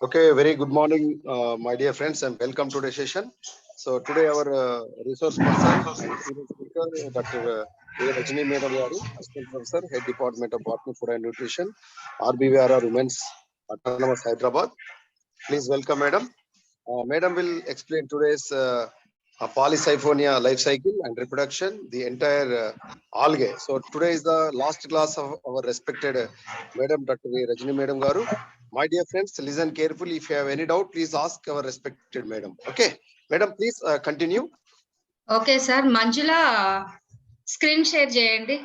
Okay, very good morning, my dear friends, and welcome to the session. So today our resource person and senior speaker, Dr. A. Rajini Madam Garu, Assistant Professor, Head Department of Botany, Food and Nutrition, RBVRR Women's Autonomous Hyderabad. Please welcome Madam. Madam will explain today's polysiphonia life cycle and reproduction, the entire algae. So today is the last class of our respected Madam Dr. A. Rajini Madam Garu. My dear friends, listen carefully. If you have any doubt, please ask our respected Madam. Okay, Madam, please continue. Okay, sir. Manjula, screen share చేయండి.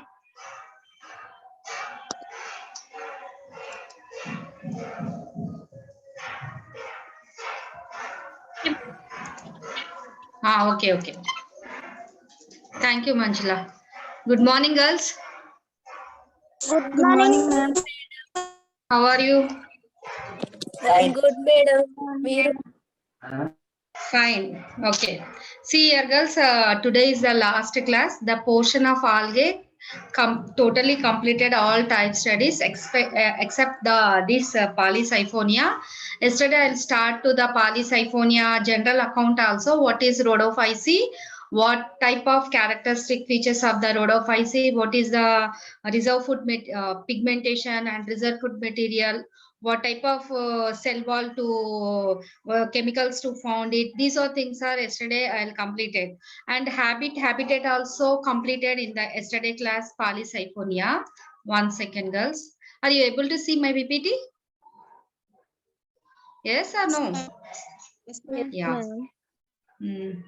Okay. Thank you, Manjula. Good morning, girls. Good morning, ma'am. How are you? Very good, madam. Fine. Okay. See here, girls. Today is the last class. The portion of algae totally completed all type studies except this polysiphonia. Yesterday I'll start to the polysiphonia general account also. What is rhodophycy? What type of characteristic features of the rhodophycy? What is the reserve food pigmentation and reserve food material? What type of cell wall to chemicals to found it? These are things are yesterday I'll completed. And habitat also completed in the yesterday class polysiphonia. 1 second, girls. Are you able to see my PPT? Yes or no? Yes, Yeah. ma'am.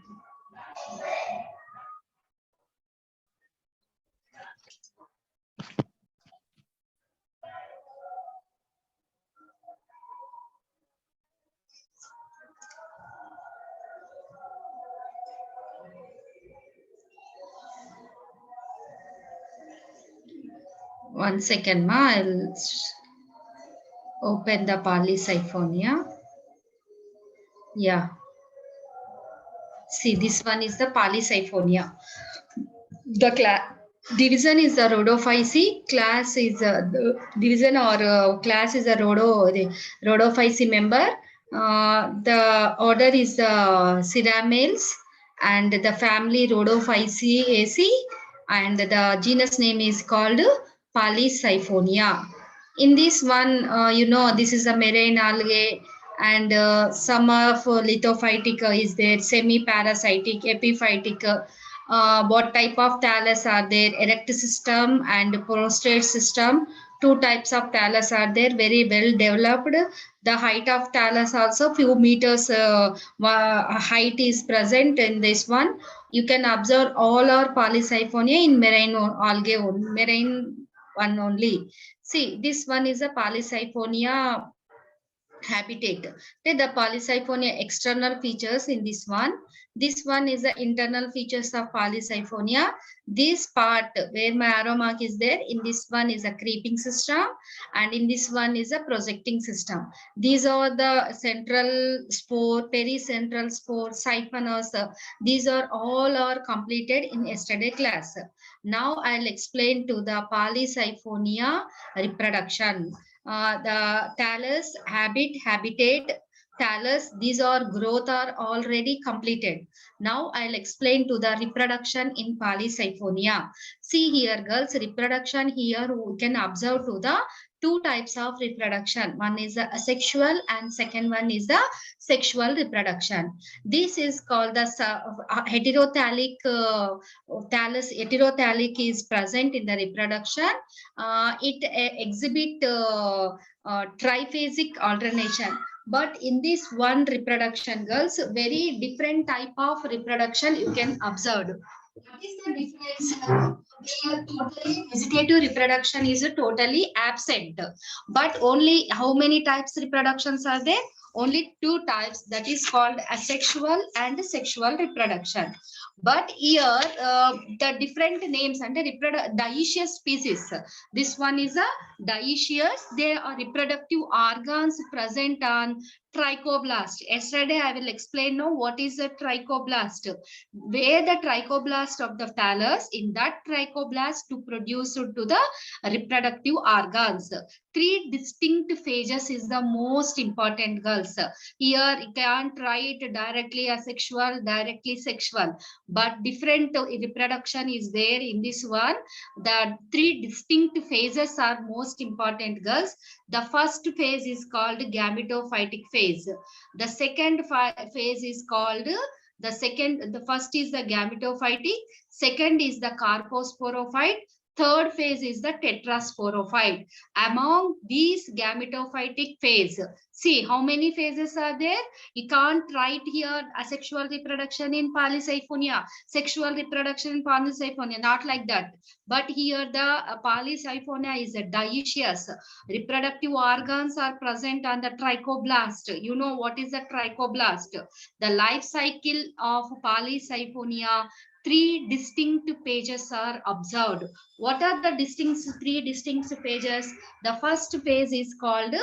1 second, ma. I'll open the polysiphonia. Yeah. See, this one is the polysiphonia. The division is the rhodophycy. Class is the division or class is the rhodophycy member. The order is the Ceramales and the family Rhodophyceae, and the genus name is called polysiphonia. In this one, this is a marine algae, and some of lithophytic is there, semi-parasitic, epiphytic. What type of thallus are there? Erect system and prostrate system. Two types of thallus are there, very well developed. The height of thallus also few meters height is present in this one. You can observe all our polysiphonia in marine algae, marine one only. See, this one is a polysiphonia habitat. The polysiphonia external features in this one. This one is the internal features of polysiphonia. This part where my arrow mark is there, in this one is a creeping system, and in this one is a projecting system. These are the central spore, pericentral spore, siphonous. These are all are completed in yesterday class. Now I'll explain to the polysiphonia reproduction. The thallus, habitat, thallus, these are growth are already completed. Now I'll explain to the reproduction in polysiphonia. See here, girls, reproduction here we can observe to the two types of reproduction. One is the asexual and second one is the sexual reproduction. This is called the heterothallic thallus. Heterothallic is present in the reproduction. It exhibit triphasic alternation. But in this one reproduction, girls, very different type of reproduction you can observe. What is the difference? Totally vegetative reproduction is totally absent. But only how many types reproductions are there? Only two types, that is called asexual and sexual reproduction. But here the different names and dioecious species. This one is a dioecious. There are reproductive organs present on trichoblast. Yesterday I will explain now what is a trichoblast. Where the trichoblast of the thallus, in that trichoblast to produce to the reproductive organs. Three distinct phases is the most important, girls. Here you can't write directly asexual, directly sexual, but different reproduction is there in this one. The three distinct phases are most important, girls. The first phase is called gametophytic phase. The second phase is called the first is the gametophytic, second is the carposporophyte, third phase is the tetrasporophyte. Among these gametophytic phase, see how many phases are there. You can't write here asexual reproduction in polysiphonia, sexual reproduction in polysiphonia, not like that. But here the polysiphonia is a dioecious. Reproductive organs are present on the trichoblast. You know what is the trichoblast? The life cycle of polysiphonia, three distinct phases are observed. What are the three distinct phases? The first phase is called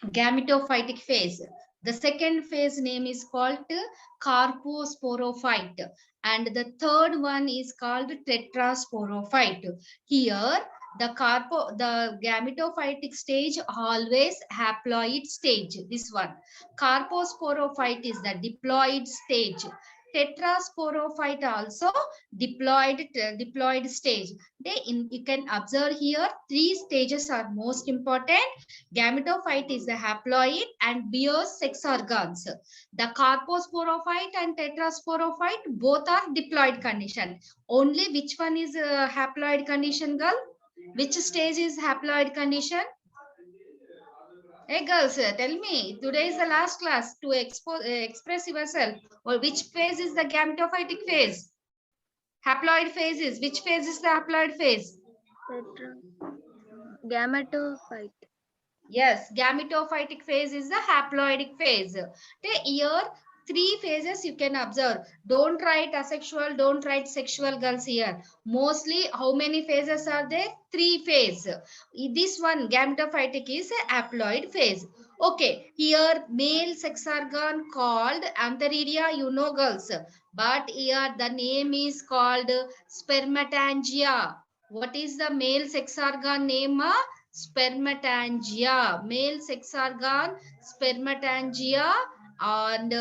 gametophytic phase. The second phase name is called carposporophyte, and the third one is called tetrasporophyte. Here the gametophytic stage always haploid stage. This one. Carposporophyte is the diploid stage. Tetrasporophyte also diploid stage. You can observe here three stages are most important. Gametophyte is the haploid and bears sex organs. The carposporophyte and tetrasporophyte both are diploid condition. Only which one is a haploid condition, girl? Which stage is haploid condition? Hey girls, tell me, today is the last class to express yourself. Or which phase is the gametophytic phase? Haploid phase is, which phase is the haploid phase? Gametophyte. Yes, gametophytic phase is the haploidic phase. Here, three phases you can observe. Don't write asexual, don't write sexual, girls here. Mostly, how many phases are there? Three phases. This one, gametophytic, is a haploid phase. Okay, here male sex organ called antheridia, you know, girls. But here the name is called spermatangia. What is the male sex organ name? Spermatangia. Male sex organ spermatangia, and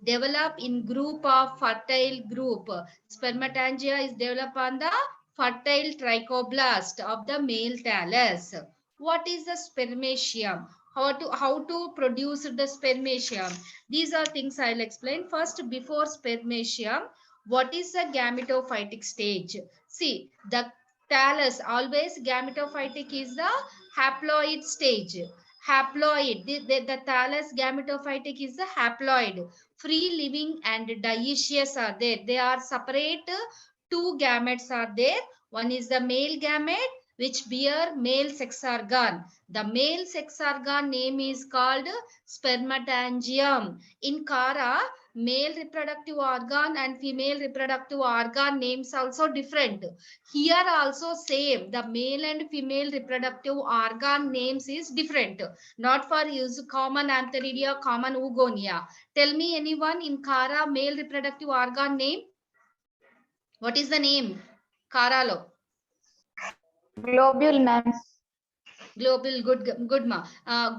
develop in group of fertile group. Spermatangia is developed on the fertile trichoblast of the male thallus. What is the spermatium? How to produce the spermatium? These are things I'll explain. First, before spermatium, what is the gametophytic stage? See, the thallus, always gametophytic is the haploid stage. Haploid, the thallus gametophytic is the haploid. Free living and dioecious are there. They are separate. Two gametes are there. One is the male gamete, which bear male sex organ. The male sex organ name is called spermatangium. In Kara, male reproductive organ and female reproductive organ names also different. Here also same, the male and female reproductive organ names is different. Not for use common antheridia, common oogonia. Tell me anyone in Kara male reproductive organ name. What is the name? Karalo. Globule, ma'am. Globule, good ma.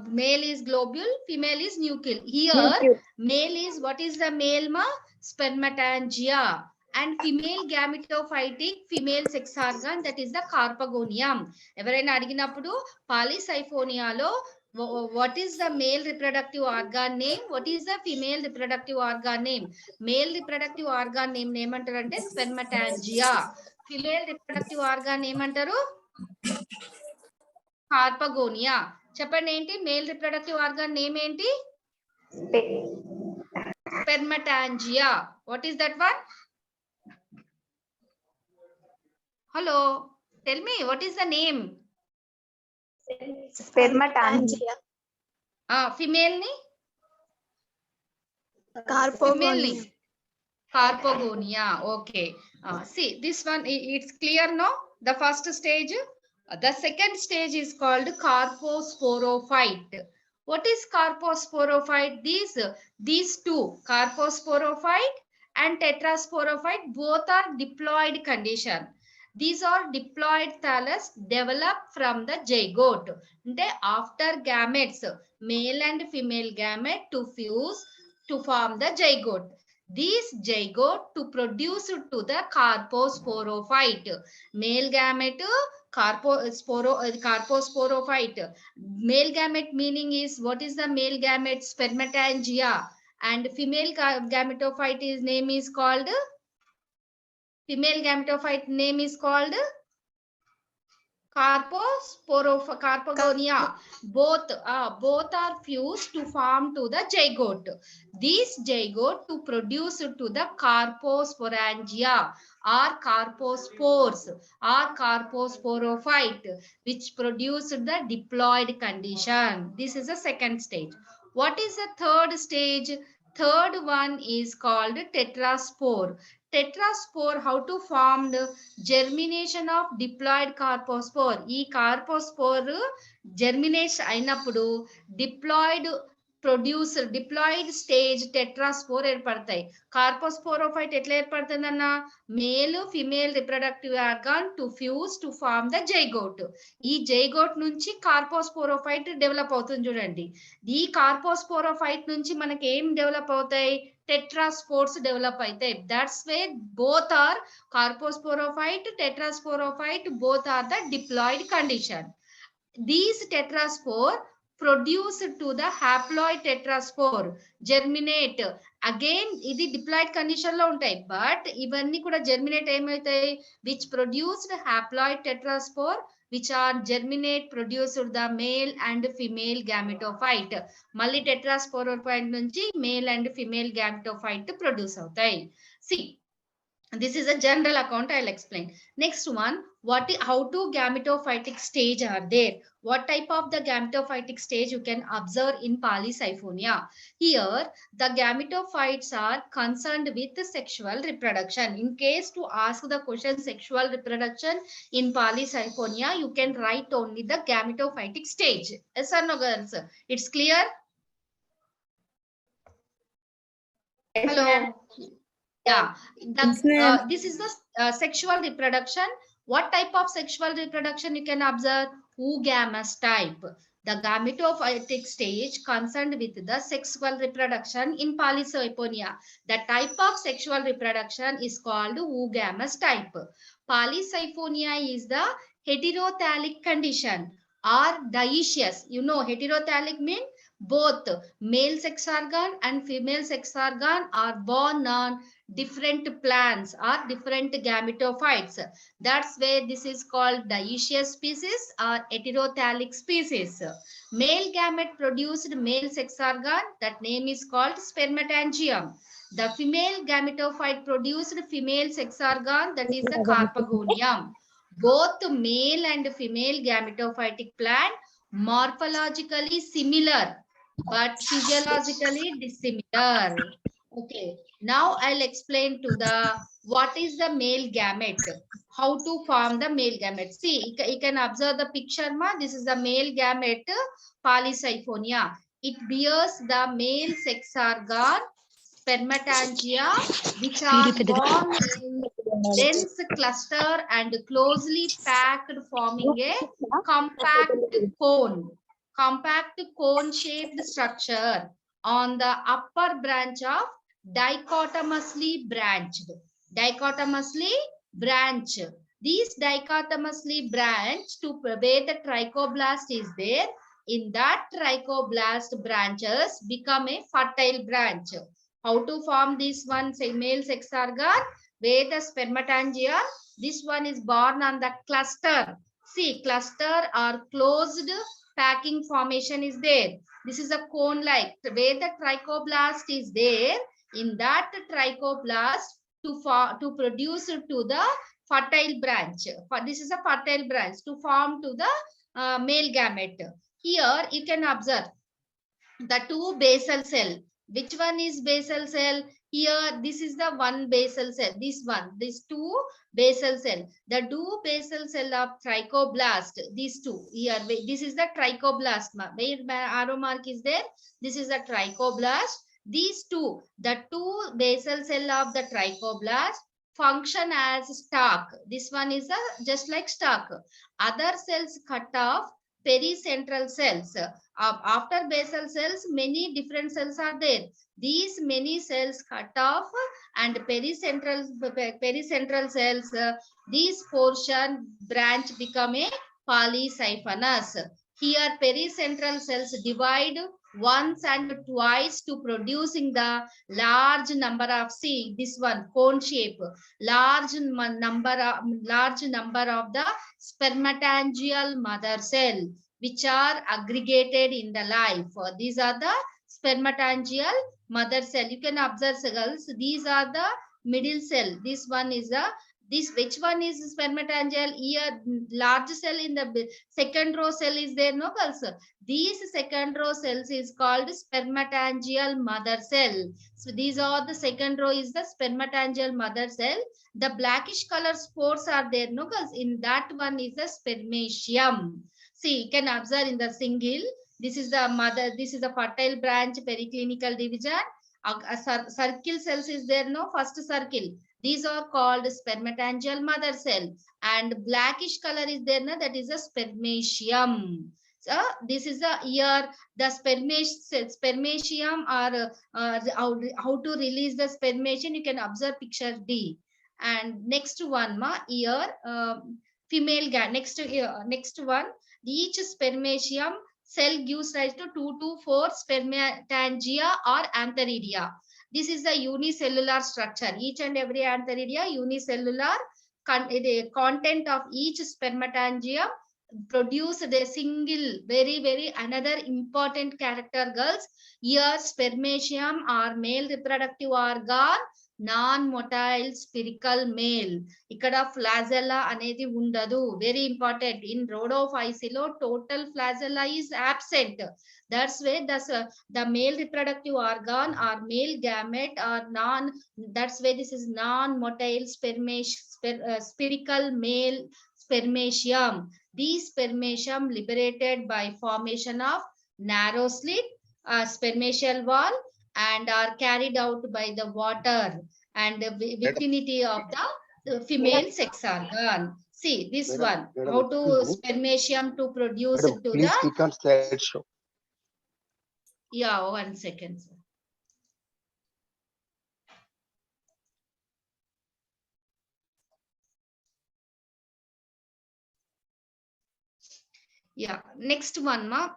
Male is globule, female is nucleus. Here, Nucleus. male is, what is the male ma? Spermatangia. And female gametophytic, female sex organ, that is the carpagonium. ఎవరైనా అడిగినప్పుడు పాలిసైఫోనియాలో what is the male reproductive organ name? What is the female reproductive organ name? Male reproductive organ name ఏమంటారు అంటే spermatangia. Female reproductive organ ఏమంటారు? కార్పగోనియా. చెప్పండి ఏంటి male reproductive organ name ఏంటి? Spermatangia. What is that one? Hello, tell me what is the name? Spermatangia. Female ని? Carpogonia. Carpogonia. Okay. See, this one, it's clear now. The first stage. The second stage is called carposporophyte. What is carposporophyte? These two, carposporophyte and tetrasporophyte, both are diploid condition. These are diploid thallus developed from the zygote. After gametes, male and female gamete to fuse to form the zygote. These zygote to produce to the carposporophyte. Male gamete, carposporophyte. Male gamete meaning is, what is the male gamete? Spermatangia. And female gametophyte is name is called, female gametophyte name is called carpogonia. Both are fused to form to the zygote. These zygote to produce to the carposporangia or carpospores or carposporophyte, which produce the diploid condition. This is the second stage. What is the third stage? Third one is called tetraspore. Tetraspore, how to form the germination of diploid carpospore. ఈ carpospore germinate అయినప్పుడు diploid stage tetraspore ఏర్పడతాయి. Carposporophyte ఎట్లా ఏర్పడుతుందన్న? Male female reproductive organ to fuse to form the zygote. ఈ zygote నుంచి carposporophyte develop అవుతుంది చూడండి. ఈ కార్పోస్పోరోఫైట్ నుంచి మనకి ఏం డెవలప్ అవుతాయి? tetraspores develop అయితే. That's why both are carposporophyte, tetrasporophyte, both are the diploid condition. These tetraspore produce to the haploid tetraspore, germinate. Again ఇది diploid condition లో ఉంటాయి, బట్ ఇవన్నీ కూడా germinate ఏమవుతాయి? Which produced haploid tetraspore, which are germinate produced the male and female gametophyte. మళ్ళీ tetrasporophyte నుంచి male and female gametophyte produce అవుతాయి. See, this is a general account. I'll explain. Next one, how two gametophytic stage are there? What type of the gametophytic stage you can observe in polysiphonia? Here the gametophytes are concerned with sexual reproduction. In case to ask the question sexual reproduction in polysiphonia, you can write only the gametophytic stage. Yes or no, girls? It's clear? Hello. Yeah, this is the sexual reproduction. What type of sexual reproduction you can observe? Oogamous type. The gametophytic stage concerned with the sexual reproduction in polysiphonia. The type of sexual reproduction is called oogamous type. Polysiphonia is the heterothallic condition or dioecious. You know heterothallic means both male sex organ and female sex organ are born on different plants or different gametophytes. That's why this is called dioecious species or heterothallic species. Male gamete produced male sex organ, that name is called spermatangium. The female gametophyte produced female sex organ, that is the carpagonium. Both male and female gametophytic plant morphologically similar but physiologically dissimilar. Okay, now I'll explain to the what is the male gamete, how to form the male gamete. See, you can observe the picture ma. This is the male gamete, polysiphonia. It bears the male sex organ, spermatangia, which are born in dense cluster and closely packed, forming a compact cone shaped structure on the upper branch of dichotomously branched. These dichotomously branched to where the trichoblast is there. In that trichoblast branches become a fertile branch. How to form this one? Say male sex organ where the spermatangia. This one is born on the cluster. See, cluster or closed packing formation is there. This is a cone like where the trichoblast is there. In that trichoblast to produce to the fertile branch. This is a fertile branch to form to the male gamete. Here you can observe the two basal cell. Which one is basal cell? Here, this is the one basal cell. These two basal cell. The two basal cell of trichoblast. These two here. This is the trichoblast. Where arrow mark is there? This is the trichoblast. These two, the two basal cell of the trichoblast function as stalk. This one is just like stalk. Other cells cut off pericentral cells. After basal cells, many different cells are there. These many cells cut off and pericentral cells, these portion branch become a polysiphonous. Here pericentral cells divide once and twice to producing the large number of, see this one cone shape, large number of the spermatangial mother cell which are aggregated in the life. These are the spermatangial mother cell. You can observe, girls, these are the middle cell. This one is which one is spermatangial? Here large cell in the second row cell is there, no girls? These second row cells is called spermatangial mother cell. So these are the second row is the spermatangial mother cell. The blackish color spores are there, no girls? In that one is the spermatium. See, you can observe in the single. This is the mother, this is the fertile branch periclinical division. A circle cells is there, no? First circle. These are called spermatangial mother cell. And blackish color is there, no? That is a spermatium. So this is the here the spermatium or how to release the spermation. You can observe picture D. And next one, here female next one. Each spermatium cell gives rise to 2 to 4 spermatangia or antheridia. This is the unicellular structure. Each and every antheridia unicellular. The content of each spermatangium produce a single very another important character, girls. Here spermatium or male reproductive organ, non-motile spherical male. Ikkada flagella anedi undadu. Very important. In rhodophycelo, total flagella is absent. That's why the male reproductive organ or male gamete or that's why this is non-motile spherical male spermatium. These spermatium liberated by formation of narrow slit, spermatial wall, and are carried out by the water and the vicinity of the female sex organ. See this one, how to spermatium to produce Madam, to please the. click on slideshow. Yeah, 1 second, sir. Yeah, next one, ma.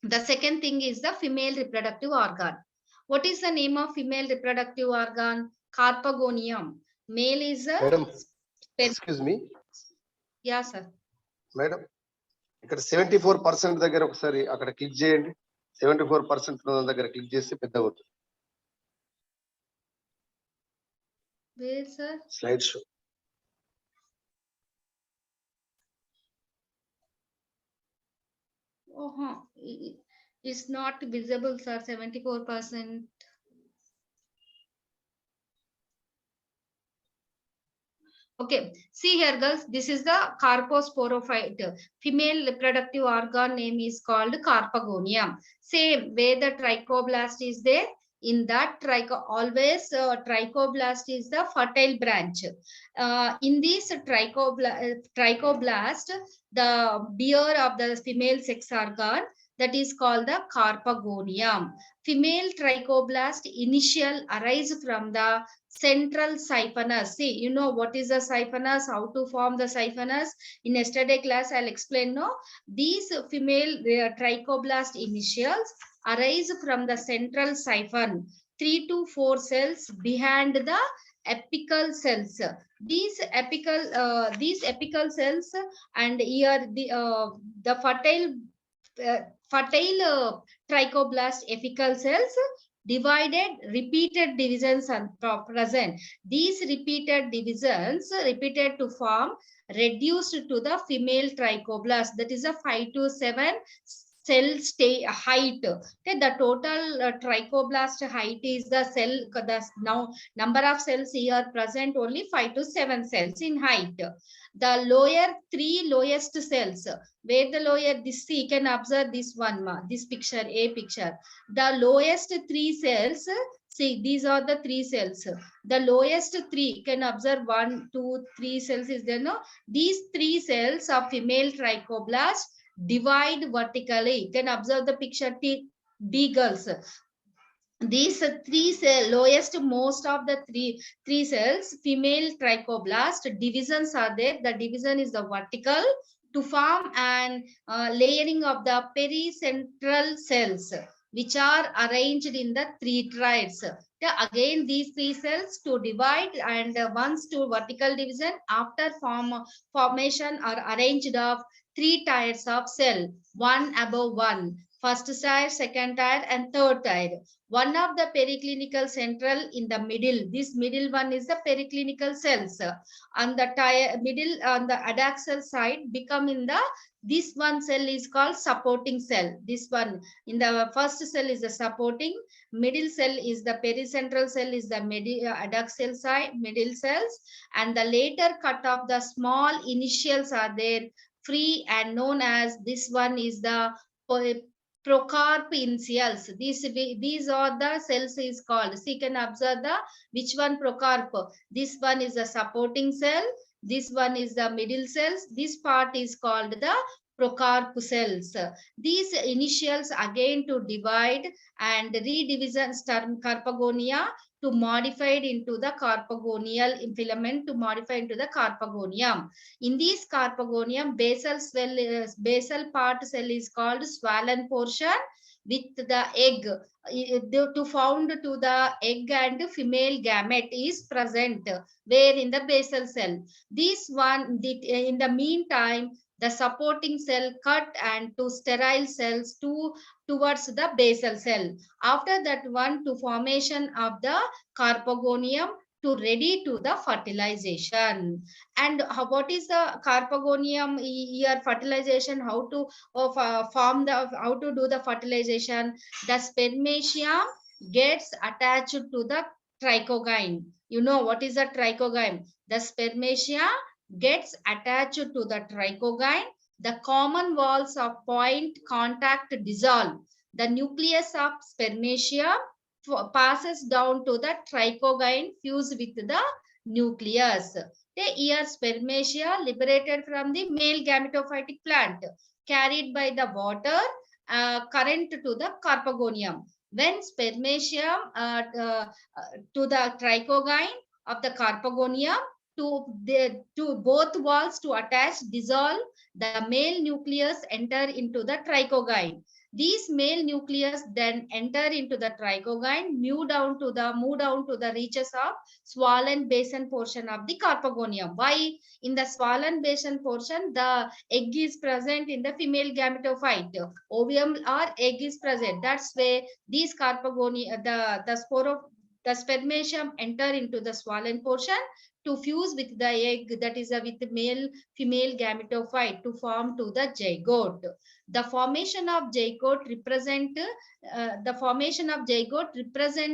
The second thing is the female reproductive organ. What is the name of female reproductive organ? Carpagonium. Male is a. Madam, excuse me. Yeah, sir. Madam, ఇక్కడ 74% దగ్గర ఒకసారి అక్కడ click చేయండి. 74% దగ్గర click చేస్తే పెద్దగా అవుతుంది. Where, sir? Slide show. Oh, it's not visible, sir. 74%. Okay, see here, girls. This is the carposporophyte. Female reproductive organ name is called carpagonium. Same way the trichoblast is there. In that always trichoblast is the fertile branch. In this trichoblast, the bear of the female sex organ, that is called the carpagonium. Female trichoblast initial arise from the central siphonous. See, you know what is the siphonous, how to form the siphonous. In yesterday class, I'll explain. No, these female trichoblast initials arise from the central siphon, 3 to 4 cells behind the apical cells. These apical cells, and here the fertile trichoblast apical cells divided, repeated divisions are present. These repeated divisions repeated to form reduced to the female trichoblast, that is a 5 to 7 cell stay height. Okay, the total trichoblast height is the cell. Now number of cells here present only 5 to 7 cells in height. The lower three lowest cells, where the lower this you can observe this one, this picture, a picture. The lowest three cells. See, these are the three cells. The lowest three, you can observe 1, 2, 3 cells is there. No, these three cells of female trichoblast divide vertically. You can observe the picture D girls. These three cell lowest most of the three cells female trichoblast divisions are there. The division is the vertical to form an layering of the pericentral cells which are arranged in the three tiers. Again these three cells to divide and once to vertical division after formation are arranged of three tiers of cell, one above one. First tier, second tier, and third tier. One of the periclinical central in the middle. This middle one is the periclinical cells. On the middle, on the adaxal side, become in the this one cell is called supporting cell. This one in the first cell is the supporting, middle cell is the pericentral cell is the adaxal side, middle cells, and the later cut of the small initials are there free and known as this one is the procarp initials. These are the cells is called. So you can observe the which one procarp. This one is the supporting cell. This one is the middle cells. This part is called the procarp cells. These initials again to divide and redivision term carpagonia to modified into the carpagonial filament to modify into the carpagonium. In this carpagonium, basal part cell is called swollen portion with the egg to found to the egg and female gamete is present where in the basal cell. This one in the meantime the supporting cell cut and to sterile cells towards the basal cell. After that one to formation of the carpagonium to ready to the fertilization. And what is the carpagonium here fertilization? How to form the how to do the fertilization? The spermatium gets attached to the trichogyne. You know what is the trichogyne? The spermatia gets attached to the trichogyne. The common walls of point contact dissolve. The nucleus of spermatia passes down to the trichogyne fused with the nucleus. The here spermatia liberated from the male gametophytic plant carried by the water current to the carpagonium. When spermatia to the trichogyne of the carpagonium to both walls to attach dissolve, the male nucleus enter into the trichogyne. These male nucleus then enter into the trichogyne, move down to the reaches of swollen basin portion of the carpagonium. Why? In the swollen basin portion, the egg is present in the female gametophyte. Ovum or egg is present. That's where these carpagonia, the spore of the spermatium enter into the swollen portion to fuse with the egg, that is with the male female gametophyte to form to the zygote. The formation of zygote represent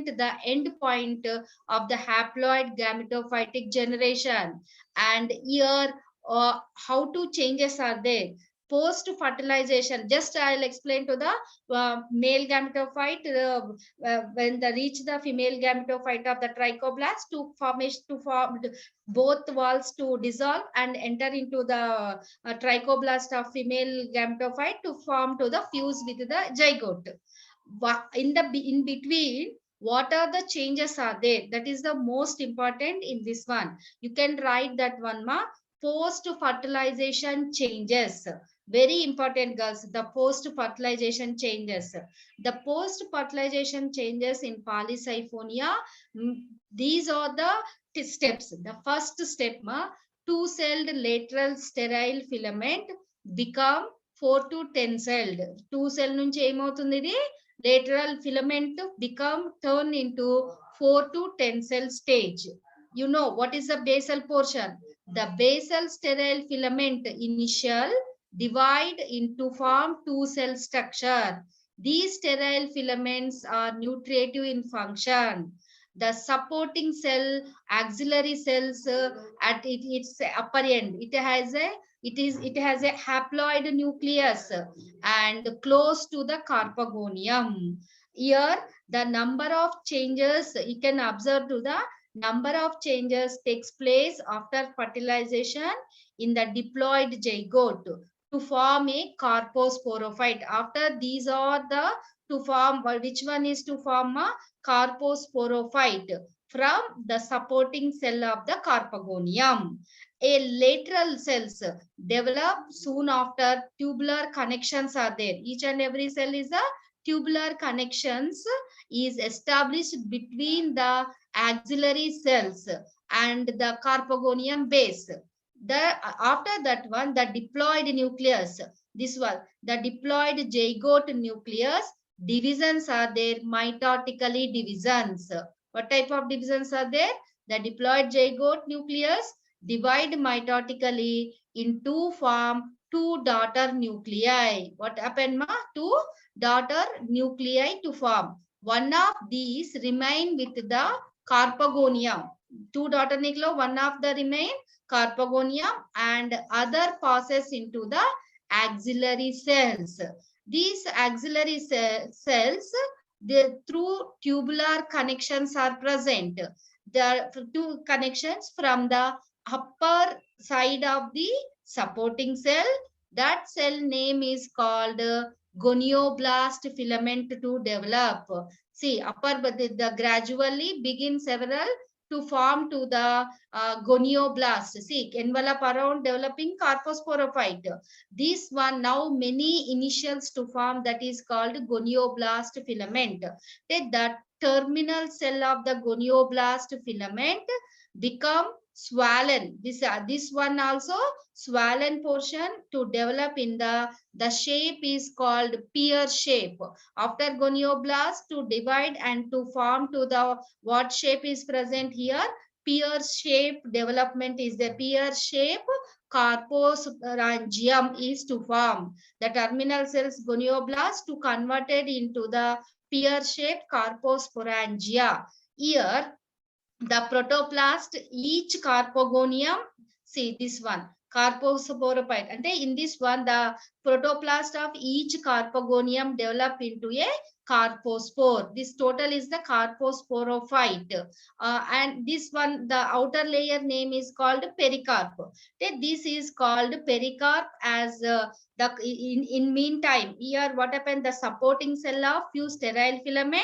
the end point of the haploid gametophytic generation. And here how two changes are there. Post fertilization, just I'll explain to the male gametophyte when they reach the female gametophyte of the trichoblast to form both walls to dissolve and enter into the trichoblast of female gametophyte to form to the fuse with the zygote. In between, what are the changes are there? That is the most important in this one. You can write that one, ma. Post fertilization changes. Very important, girls. The post fertilization changes. The post fertilization changes in polysiphonia. These are the steps. The first step, two-celled lateral sterile filament become 4 to 10 celled. Two cell nunchi emoutundi lateral filament become turn into 4 to 10 cell stage. You know what is the basal portion? The basal sterile filament initial divide into form two cell structure. These sterile filaments are nutritive in function. The supporting cell, axillary cells at its upper end, it has a haploid nucleus and close to the carpogonium. Here, the number of changes you can observe to the number of changes takes place after fertilization in the diploid zygote to form a carposporophyte. After these are the to form, which one is to form a carposporophyte from the supporting cell of the carpogonium. A lateral cells develop soon after tubular connections are there. Each and every cell is a tubular connections is established between the axillary cells and the carpogonium base. After that one, the diploid nucleus, this one, the diploid zygote nucleus, divisions are there, mitotically divisions. What type of divisions are there? The diploid zygote nucleus divide mitotically into form two daughter nuclei. What happened, ma? Two daughter nuclei to form. One of these remain with the carpogonium. Two daughter nuclei, one of the remain carpogonium and other passes into the axillary cells. These axillary cells, through tubular connections are present. The two connections from the upper side of the supporting cell. That cell name is called gonioblast filament to develop. See, upper, but the gradually begin several to form to the gonioblast. See, envelope around developing carposporophyte. This one now many initials to form, that is called gonioblast filament. The terminal cell of the gonioblast filament become swollen. This one also swollen portion to develop in the shape is called pear shape. After gonioblast to divide and to form to the what shape is present here? Pear shape development is the pear shape carposporangium is to form. The terminal cells gonioblast to converted into the pear shaped carposporangia. Here the protoplast, each carpogonium, see this one, carposporophyte. And in this one, the protoplast of each carpogonium develop into a carpospore. This total is the carposporophyte. And this one, the outer layer name is called pericarp. Okay, this is called pericarp as in meantime, here what happened, the supporting cell of few sterile filament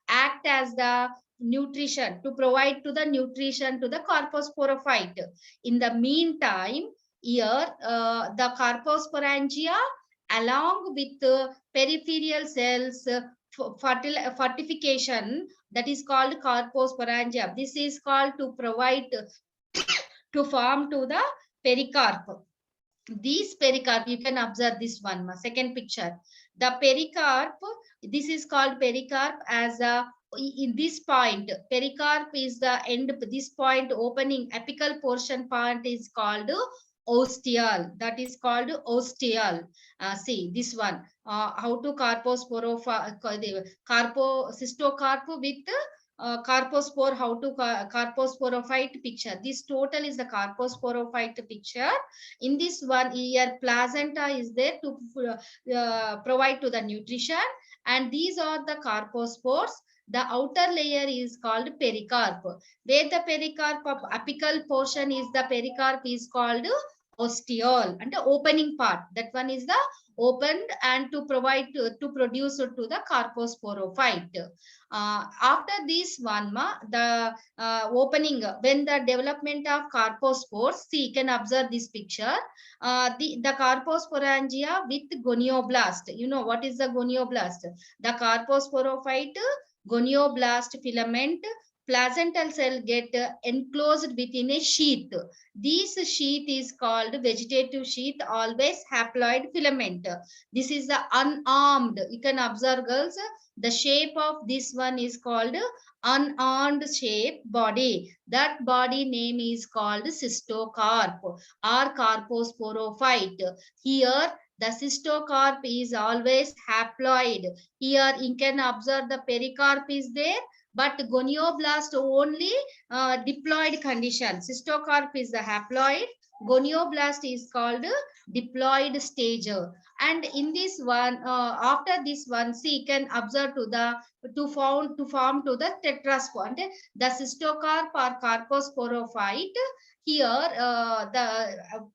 act as the nutrition to provide to the nutrition to the carposporophyte. In the meantime, here the carposporangia along with peripheral cells fortification, that is called carposporangia. This is called to provide to form to the pericarp. These pericarp, you can observe this one, second picture. The pericarp, this is called pericarp as a in this point, pericarp is the end, this point opening apical portion part is called ostial. That is called ostial. See this one, how to cystocarp with carpospore, how to carposporophyte picture. This total is the carposporophyte picture. In this one here, placenta is there to provide to the nutrition, and these are the carpospores. The outer layer is called pericarp. Where the pericarp of apical portion is the pericarp is called ostiole, and the opening part. That one is the opened and to provide to produce to the carposporophyte. After this one, the opening, when the development of carpospores, see, you can observe this picture. The carposporangia with gonioblast. You know what is the gonioblast? The carposporophyte gonioblast filament placental cell get enclosed within a sheath. This sheath is called vegetative sheath, always haploid filament. This is the unarmed. You can observe, girls, the shape of this one is called unarmed shape body. That body name is called cystocarp or carposporophyte. Here the cystocarp is always haploid. Here you can observe the pericarp is there, but gonioblast only diploid condition. Cystocarp is the haploid. Gonioblast is called diploid stage. And in this one, after this one, see, you can observe to form to the tetraspore. The cystocarp or carposporophyte. Here, the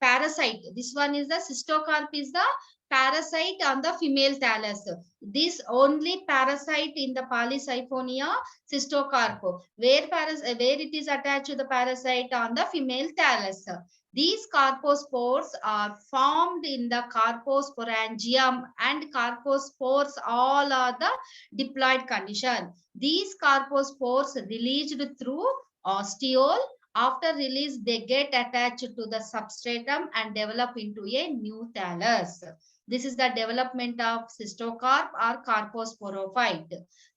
parasite. This one is the cystocarp is the parasite on the female thallus. This only parasite in the polysiphonia cystocarp, where it is attached to the parasite on the female thallus. These carpospores are formed in the carposporangium, and carpospores all are the diploid condition. These carpospores released through ostiole. After release, they get attached to the substratum and develop into a new thallus. This is the development of cystocarp or carposporophyte.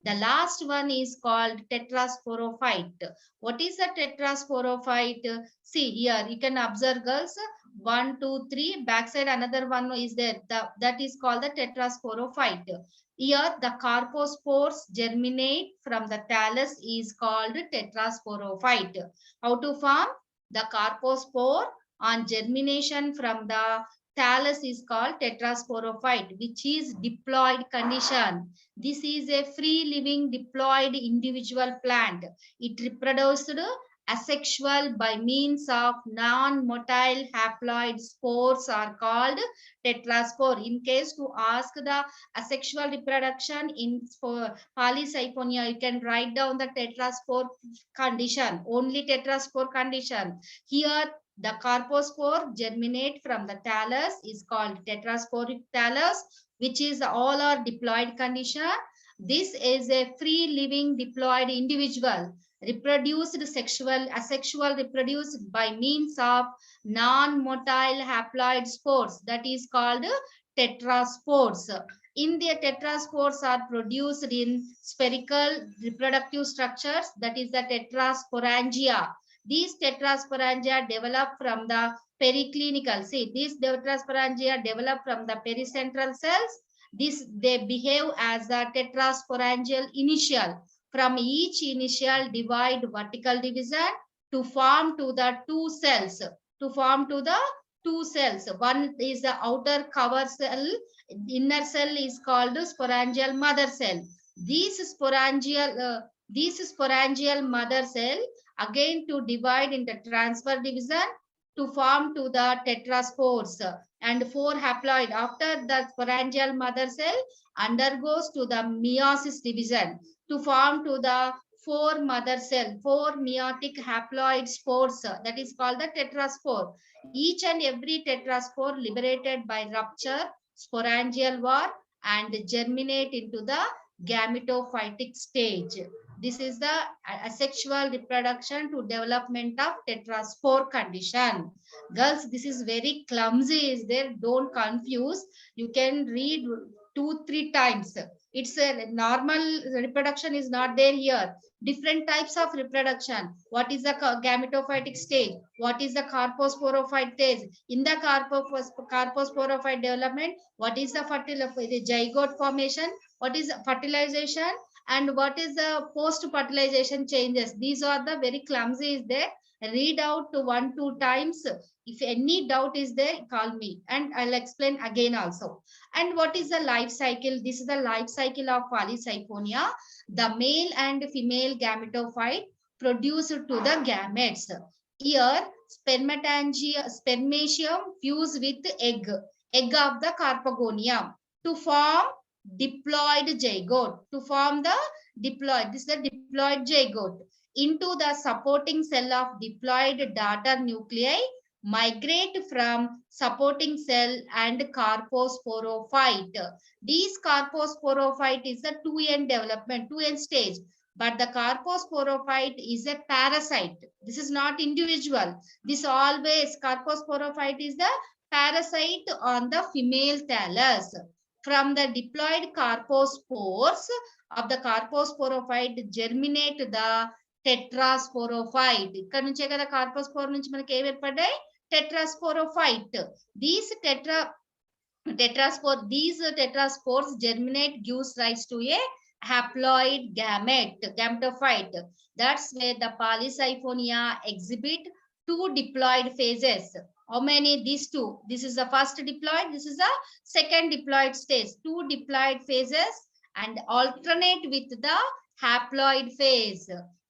The last one is called tetrasporophyte. What is a tetrasporophyte? See here, you can observe, girls, 1, 2, 3, backside another one is there. That is called the tetrasporophyte. Here the carpospores germinate from the thallus is called tetrasporophyte. How to form? The carpospore on germination from the thallus is called tetrasporophyte, which is diploid condition. This is a free living diploid individual plant. It reproduced asexual by means of non-motile haploid spores are called tetraspore. In case to ask the asexual reproduction in polysiphonia, you can write down the tetraspore condition, only tetraspore condition. Here the carpospore germinate from the thallus is called tetrasporic thallus, which is all are diploid condition. This is a free living diploid individual reproduced asexual reproduced by means of non-motile haploid spores, that is called tetraspores. In the tetraspores are produced in spherical reproductive structures, that is the tetrasporangia. These tetrasporangia develop from the periclinical. See, these tetrasporangia develop from the pericentral cells. They behave as a tetrasporangial initial. From each initial divide vertical division to form to the two cells. One is the outer cover cell. Inner cell is called sporangial mother cell. These sporangial mother cell again to divide into transfer division to form to the tetraspores, and 4 haploid. After the sporangial mother cell undergoes to the meiosis division to form to the 4 mother cell, 4 meiotic haploid spores, that is called the tetraspore. Each and every tetraspore liberated by rupture, sporangial war, and germinate into the gametophytic stage. This is the asexual reproduction to development of tetraspore condition. Girls, this is very clumsy, is there? Don't confuse. You can read 2-3 times. It's a normal reproduction is not there here. Different types of reproduction. What is the gametophytic stage? What is the carposporophyte stage? In the carposporophyte development, what is the zygote formation? What is fertilization? And what is the post-fertilization changes? These are the very clumsy is there. Read out to 1-2 times. If any doubt is there, call me and I'll explain again also. And what is the life cycle? This is the life cycle of polysiphonia. The male and female gametophyte produce to the gametes. Here, spermatium fuse with egg of the carpogonium to form diploid zygote. To form the diploid, this is the diploid zygote. Into the supporting cell of diploid daughter nuclei, migrate from supporting cell and carposporophyte. These carposporophyte is the 2N development, 2N stage. But the carposporophyte is a parasite. This is not individual. This always carposporophyte is the parasite on the female thallus. From the diploid carpospores of the carposporophyte germinate the tetrasporophyte. ఇక్కడ నుంచే కదా కార్పోస్పోర్ నుంచి మనకి ఏం ఏర్పడ్డాయి? Tetrasporophyte. These tetraspores germinate, gives rise to a haploid gametophyte. That's where the polysiphonia exhibit two diploid phases. How many? These two. This is the first diploid. This is the second diploid stage. Two diploid phases and alternate with the haploid phase.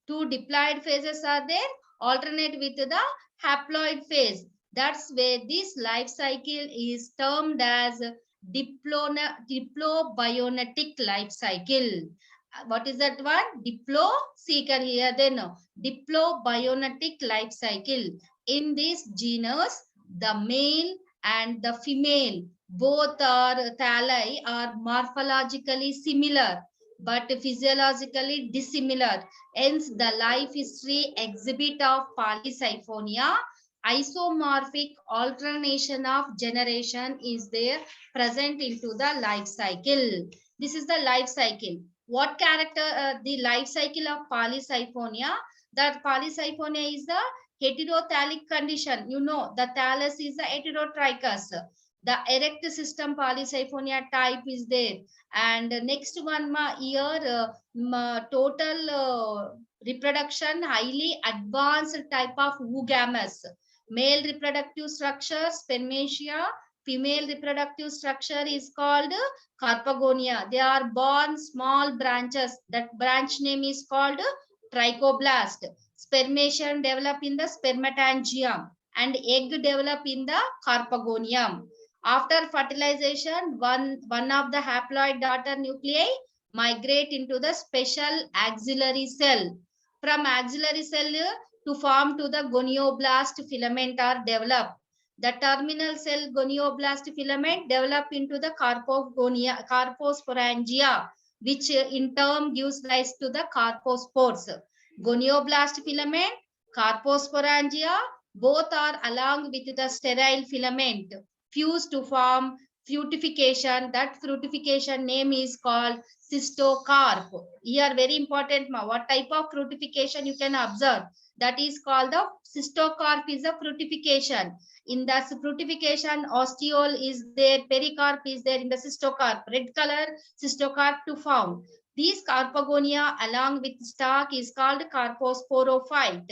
Two diploid phases are there. Alternate with the haploid phase. That's where this life cycle is termed as diplobionetic life cycle. What is that one? Diploseeker here then. Diplobionetic life cycle. In this genus, the male and the female, both are thalli are morphologically similar but physiologically dissimilar. Hence, the life history exhibit of polysiphonia, isomorphic alternation of generation is there present into the life cycle. This is the life cycle. What character the life cycle of polysiphonia? That polysiphonia is the heterothallic condition. You know, the thallus is the heterotrichous. The erect system polysiphonia type is there. And next one here, total reproduction, highly advanced type of oogamous. Male reproductive structure, spermatia. Female reproductive structure is called carpagonia. They are born small branches. That branch name is called trichoblast. Spermation develop in the spermatangium and egg develop in the carpagonium. After fertilization, one of the haploid daughter nuclei migrate into the special axillary cell. From axillary cell to form to the gonioblast filament are developed. The terminal cell gonioblast filament develop into the carposporangia, which in turn gives rise to the carpospores. Gonioblast filament, carposporangia, both are along with the sterile filament fused to form fructification. That fructification name is called cystocarp. Here very important, what type of fructification you can observe? That is called the cystocarp is a fructification. In the fructification, ostiole is there, pericarp is there in the cystocarp, red color cystocarp to form. These carpagonia along with stalk is called carposporophyte.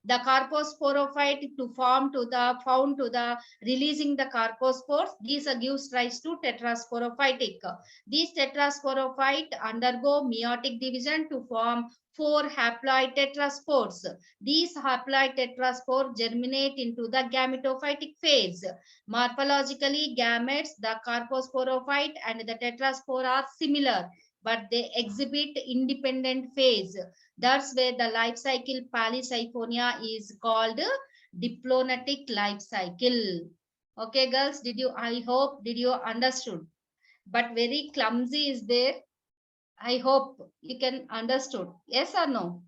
The carposporophyte to form to the found to the releasing the carpospores. These gives rise to tetrasporophytic. These tetrasporophyte undergo meiotic division to form 4 haploid tetraspores. These haploid tetraspores germinate into the gametophytic phase. Morphologically, gametes, the carposporophyte and the tetraspore are similar, but they exhibit independent phase. That's where the life cycle polysiphonia is called diplonetic life cycle. Okay, girls, I hope did you understood? But very clumsy is there. I hope you can understood. Yes or no?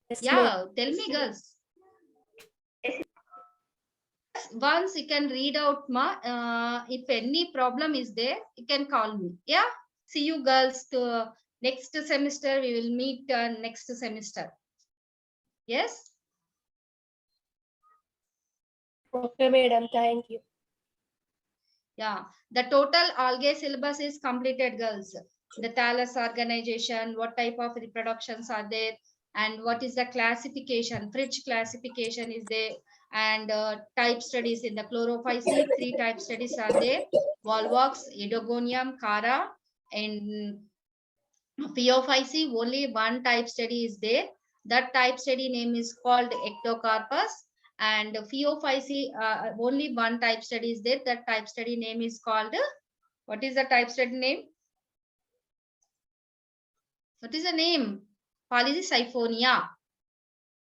Yes, Yeah, tell me, girls. Once you can read out, if any problem is there, you can call me. Yeah. See you girls to next semester. We will meet next semester. Yes. Okay, madam. Thank you. Yeah. The total algae syllabus is completed, girls. The thallus organization, what type of reproductions are there, and what is the classification? Fritsch classification is there, and type studies in the chlorophyce. 3 type studies are there: Volvox, Edogonium, Cara, and Phaeophyce. Only one type study is there. That type study name is called Ectocarpus. And Phaeophyce, only one type study is there. That type study name is called, what is the type study name? What is the name? Polysiphonia.